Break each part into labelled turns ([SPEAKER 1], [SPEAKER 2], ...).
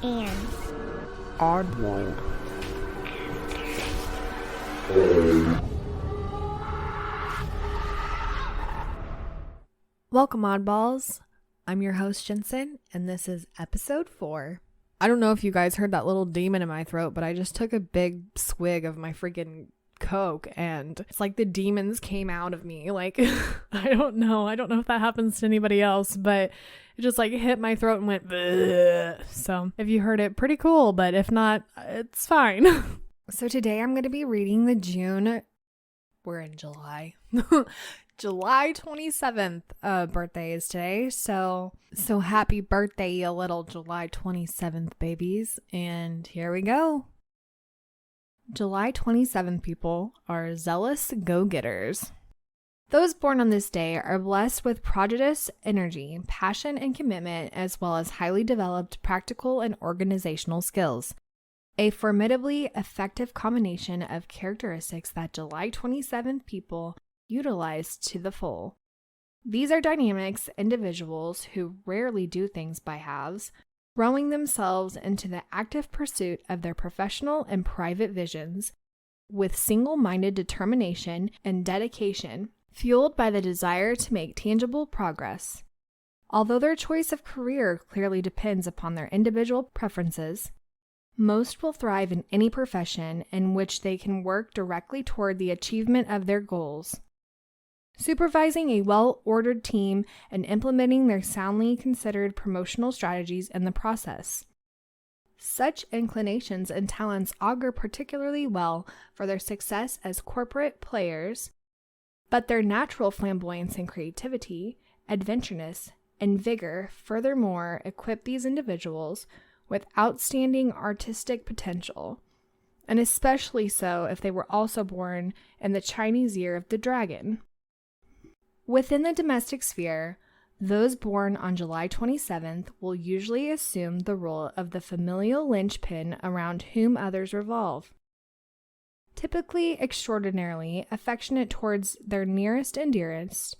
[SPEAKER 1] and
[SPEAKER 2] Oddworld.
[SPEAKER 3] Welcome, oddballs. I'm your host, Jensen, and this is episode 4. I don't know if you guys heard that little demon in my throat, but I just took a big swig of my freaking Coke, and it's like the demons came out of me. Like, I don't know if that happens to anybody else, but it just like hit my throat and went bleh. So if you heard it, pretty cool, but if not, it's fine. So today I'm going to be reading we're in July. July 27th birthday is today. So happy birthday, you little July 27th babies. And here we go. July 27th people are zealous go-getters. Those born on this day are blessed with prodigious energy, passion, and commitment, as well as highly developed practical and organizational skills. A formidably effective combination of characteristics that July 27th people utilize to the full. These are dynamics individuals who rarely do things by halves, throwing themselves into the active pursuit of their professional and private visions with single-minded determination and dedication, fueled by the desire to make tangible progress. Although their choice of career clearly depends upon their individual preferences, most will thrive in any profession in which they can work directly toward the achievement of their goals. Supervising a well-ordered team and implementing their soundly considered promotional strategies in the process. Such inclinations and talents augur particularly well for their success as corporate players, but their natural flamboyance and creativity, adventureness, and vigor furthermore equip these individuals with outstanding artistic potential, and especially so if they were also born in the Chinese year of the dragon. Within the domestic sphere, those born on July 27th will usually assume the role of the familial linchpin around whom others revolve. Typically extraordinarily affectionate towards their nearest and dearest,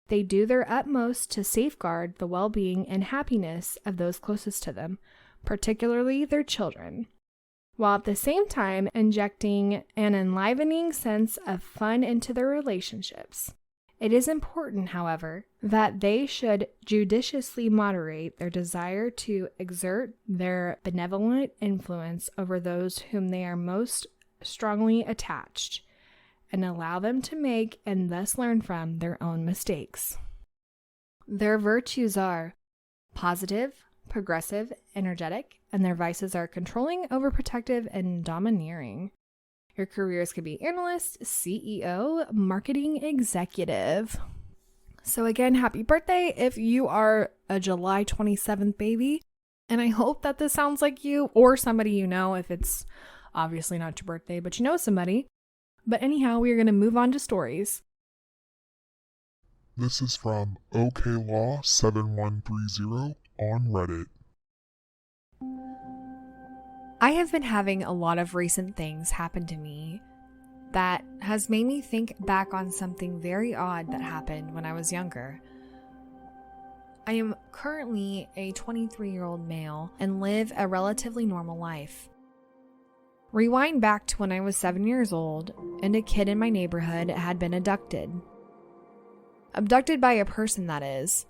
[SPEAKER 3] they do their utmost to safeguard the well-being and happiness of those closest to them, particularly their children, while at the same time injecting an enlivening sense of fun into their relationships. It is important, however, that they should judiciously moderate their desire to exert their benevolent influence over those whom they are most strongly attached, and allow them to make and thus learn from their own mistakes. Their virtues are positive, progressive, energetic, and their vices are controlling, overprotective, and domineering. Your careers could be analyst, CEO, marketing executive. So again, happy birthday if you are a July 27th baby. And I hope that this sounds like you or somebody you know, if it's obviously not your birthday, but you know somebody. But anyhow, we are going to move on to stories.
[SPEAKER 2] This is from OKLaw7130 on Reddit.
[SPEAKER 3] I have been having a lot of recent things happen to me that has made me think back on something very odd that happened when I was younger. I am currently a 23-year-old male and live a relatively normal life. Rewind back to when I was 7 years old and a kid in my neighborhood had been abducted. Abducted by a person, that is.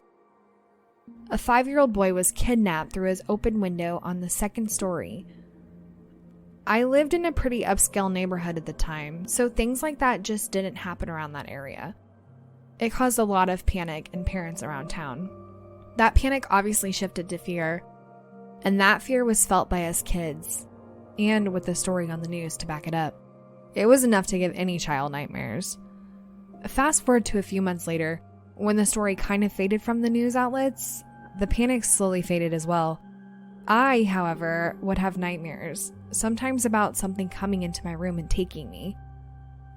[SPEAKER 3] A 5-year-old boy was kidnapped through his open window on the second story. I lived in a pretty upscale neighborhood at the time, so things like that just didn't happen around that area. It caused a lot of panic in parents around town. That panic obviously shifted to fear, and that fear was felt by us kids, and with the story on the news to back it up. It was enough to give any child nightmares. Fast forward to a few months later, when the story kind of faded from the news outlets, the panic slowly faded as well. I, however, would have nightmares, sometimes about something coming into my room and taking me.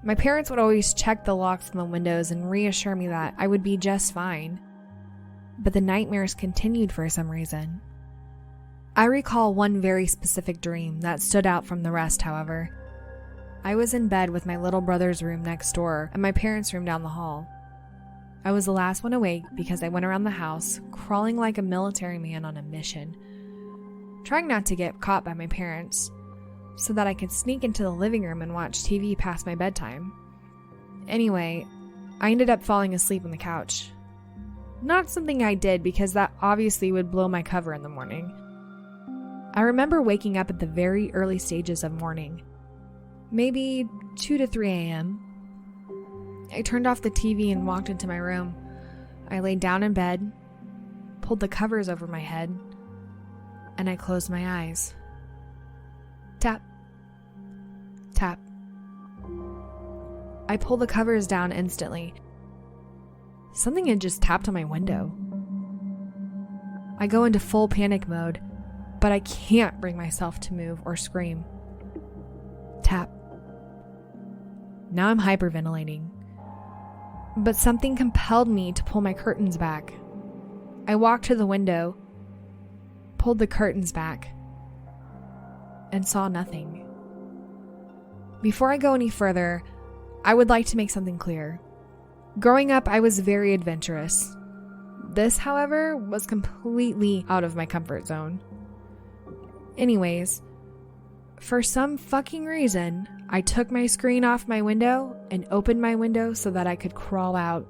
[SPEAKER 3] My parents would always check the locks on the windows and reassure me that I would be just fine. But the nightmares continued for some reason. I recall one very specific dream that stood out from the rest, however. I was in bed with my little brother's room next door and my parents' room down the hall. I was the last one awake because I went around the house, crawling like a military man on a mission. trying not to get caught by my parents, so that I could sneak into the living room and watch TV past my bedtime. Anyway, I ended up falling asleep on the couch. Not something I did because that obviously would blow my cover in the morning. I remember waking up at the very early stages of morning, maybe 2 to 3 a.m. I turned off the TV and walked into my room. I laid down in bed, pulled the covers over my head, and I closed my eyes. Tap, tap. I pulled the covers down instantly. Something had just tapped on my window. I go into full panic mode, but I can't bring myself to move or scream. Tap. Now I'm hyperventilating. But something compelled me to pull my curtains back. I walked to the window, pulled the curtains back, and saw nothing. Before I go any further, I would like to make something clear. Growing up, I was very adventurous. This, however, was completely out of my comfort zone. Anyways, for some fucking reason, I took my screen off my window and opened my window so that I could crawl out.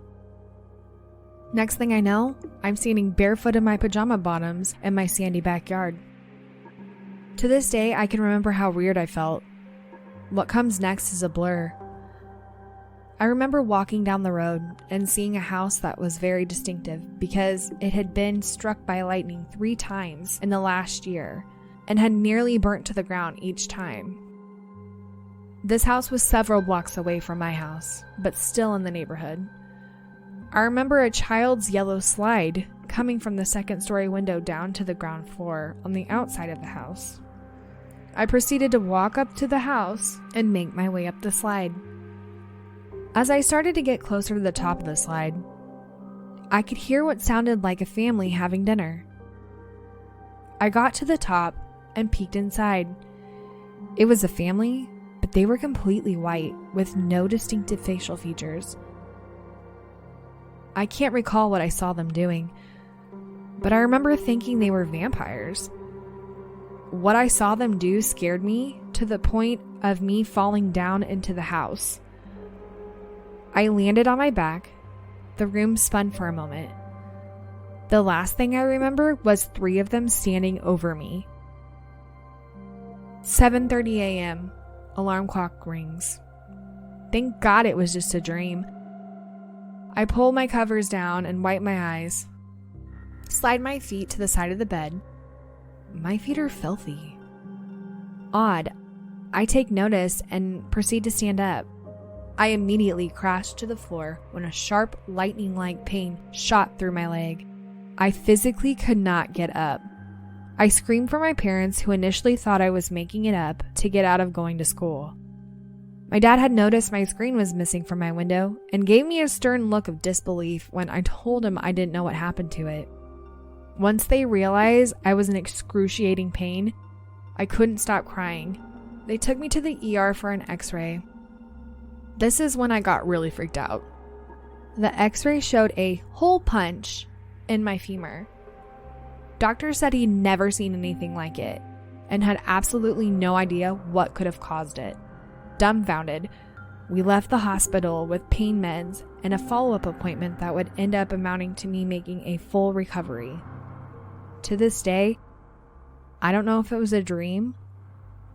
[SPEAKER 3] Next thing I know, I'm standing barefoot in my pajama bottoms in my sandy backyard. To this day, I can remember how weird I felt. What comes next is a blur. I remember walking down the road and seeing a house that was very distinctive because it had been struck by lightning 3 times in the last year and had nearly burnt to the ground each time. This house was several blocks away from my house, but still in the neighborhood. I remember a child's yellow slide coming from the 2nd-story window down to the ground floor on the outside of the house. I proceeded to walk up to the house and make my way up the slide. As I started to get closer to the top of the slide, I could hear what sounded like a family having dinner. I got to the top and peeked inside. It was a family, but they were completely white with no distinctive facial features. I can't recall what I saw them doing, but I remember thinking they were vampires. What I saw them do scared me to the point of me falling down into the house. I landed on my back. The room spun for a moment. The last thing I remember was 3 of them standing over me. 7:30 a.m. Alarm clock rings. Thank God it was just a dream. I pull my covers down and wipe my eyes. Slide my feet to the side of the bed. My feet are filthy. Odd. I take notice and proceed to stand up. I immediately crashed to the floor when a sharp, lightning-like pain shot through my leg. I physically could not get up. I screamed for my parents, who initially thought I was making it up to get out of going to school. My dad had noticed my screen was missing from my window and gave me a stern look of disbelief when I told him I didn't know what happened to it. Once they realized I was in excruciating pain, I couldn't stop crying. They took me to the ER for an x-ray. This is when I got really freaked out. The x-ray showed a hole punch in my femur. Doctor said he'd never seen anything like it and had absolutely no idea what could have caused it. Dumbfounded, we left the hospital with pain meds and a follow-up appointment that would end up amounting to me making a full recovery. To this day, I don't know if it was a dream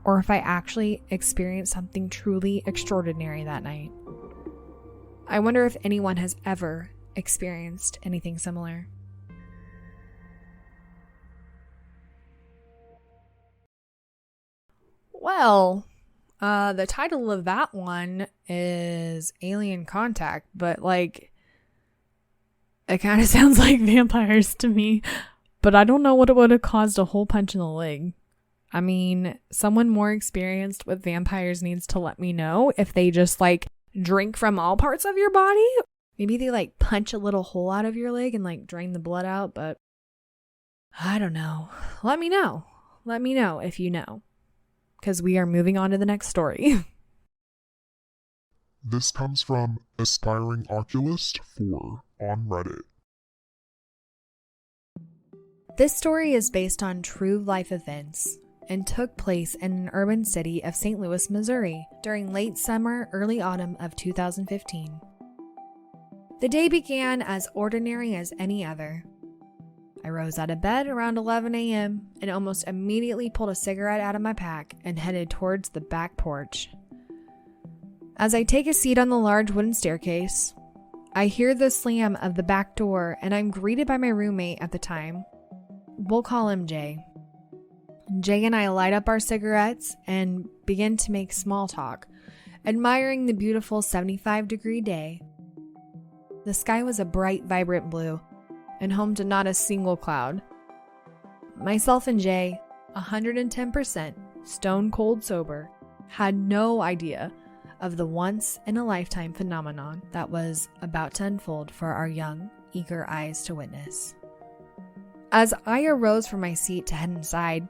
[SPEAKER 3] or if I actually experienced something truly extraordinary that night. I wonder if anyone has ever experienced anything similar. Well, the title of that one is Alien Contact, but it kind of sounds like vampires to me, but I don't know what it would have caused a hole punch in the leg. I mean, someone more experienced with vampires needs to let me know if they just drink from all parts of your body. Maybe they punch a little hole out of your leg and drain the blood out, but I don't know. Let me know. Let me know if you know, because we are moving on to the next story.
[SPEAKER 2] This comes from Aspiring Oculist 4 on Reddit.
[SPEAKER 3] This story is based on true life events and took place in an urban city of St. Louis, Missouri during late summer, early autumn of 2015. The day began as ordinary as any other. I rose out of bed around 11 a.m. and almost immediately pulled a cigarette out of my pack and headed towards the back porch. As I take a seat on the large wooden staircase, I hear the slam of the back door and I'm greeted by my roommate at the time. We'll call him Jay. Jay and I light up our cigarettes and begin to make small talk, admiring the beautiful 75-degree day. The sky was a bright, vibrant blue, and home to not a single cloud. Myself and Jay, 110% stone cold sober, had no idea of the once-in-a-lifetime phenomenon that was about to unfold for our young, eager eyes to witness. As I arose from my seat to head inside,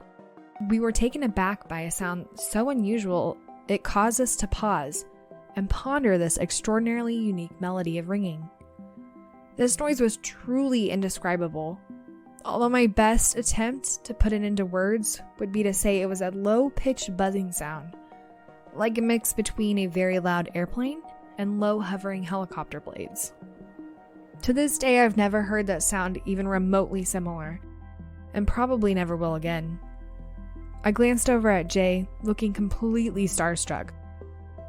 [SPEAKER 3] we were taken aback by a sound so unusual it caused us to pause and ponder this extraordinarily unique melody of ringing. This noise was truly indescribable, although my best attempt to put it into words would be to say it was a low-pitched buzzing sound, like a mix between a very loud airplane and low hovering helicopter blades. To this day, I've never heard that sound even remotely similar, and probably never will again. I glanced over at Jay, looking completely starstruck,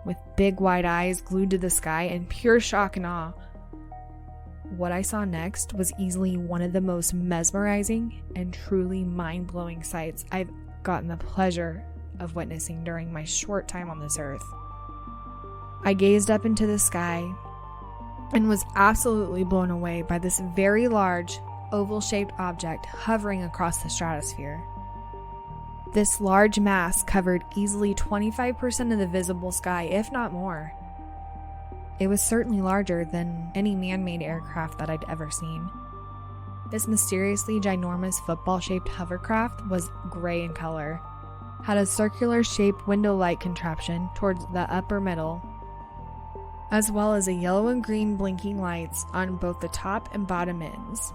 [SPEAKER 3] with big wide eyes glued to the sky in pure shock and awe. What I saw next was easily one of the most mesmerizing and truly mind-blowing sights I've gotten the pleasure of witnessing during my short time on this earth. I gazed up into the sky and was absolutely blown away by this very large, oval-shaped object hovering across the stratosphere. This large mass covered easily 25% of the visible sky, if not more. It was certainly larger than any man-made aircraft that I'd ever seen. This mysteriously ginormous football-shaped hovercraft was gray in color, had a circular-shaped window-light contraption towards the upper middle, as well as a yellow and green blinking lights on both the top and bottom ends.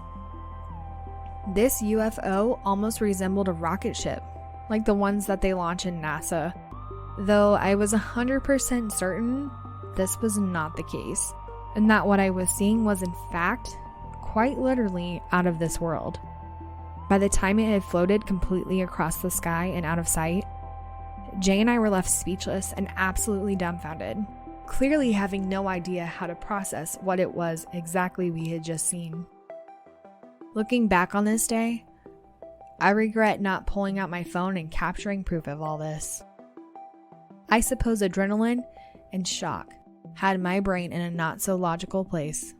[SPEAKER 3] This UFO almost resembled a rocket ship, like the ones that they launch in NASA, though I was 100% certain this was not the case, and that what I was seeing was in fact, quite literally, out of this world. By the time it had floated completely across the sky and out of sight, Jay and I were left speechless and absolutely dumbfounded, clearly having no idea how to process what it was exactly we had just seen. Looking back on this day, I regret not pulling out my phone and capturing proof of all this. I suppose adrenaline and shock had my brain in a not-so-logical place.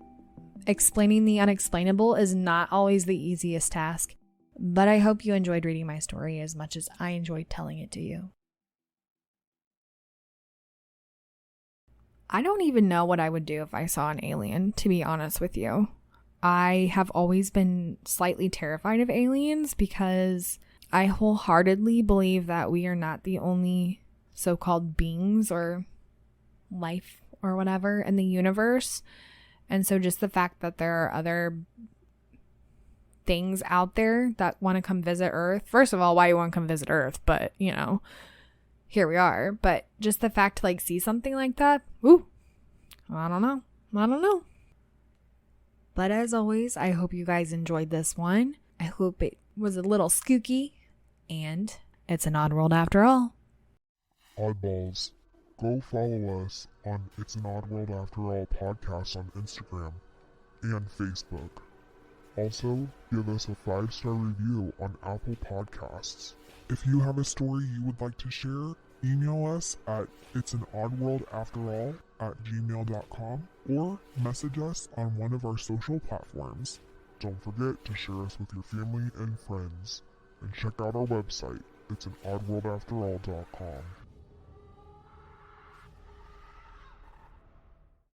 [SPEAKER 3] Explaining the unexplainable is not always the easiest task, but I hope you enjoyed reading my story as much as I enjoyed telling it to you. I don't even know what I would do if I saw an alien, to be honest with you. I have always been slightly terrified of aliens because I wholeheartedly believe that we are not the only so-called beings or life or whatever in the universe. And so just the fact that there are other things out there that want to come visit Earth. First of all, why you want to come visit Earth? But, you know, here we are. But just the fact to like see something like that, ooh, I don't know. But as always, I hope you guys enjoyed this one. I hope it was a little skooky, and it's an odd world after all.
[SPEAKER 2] Oddballs. Go follow us on It's an Odd World After All podcast on Instagram and Facebook. Also, give us a 5-star review on Apple Podcasts. If you have a story you would like to share, email us at itsanOddWorldAfterAll@gmail.com or message us on one of our social platforms. Don't forget to share us with your family and friends. And check out our website, itsanOddWorldAfterAll.com.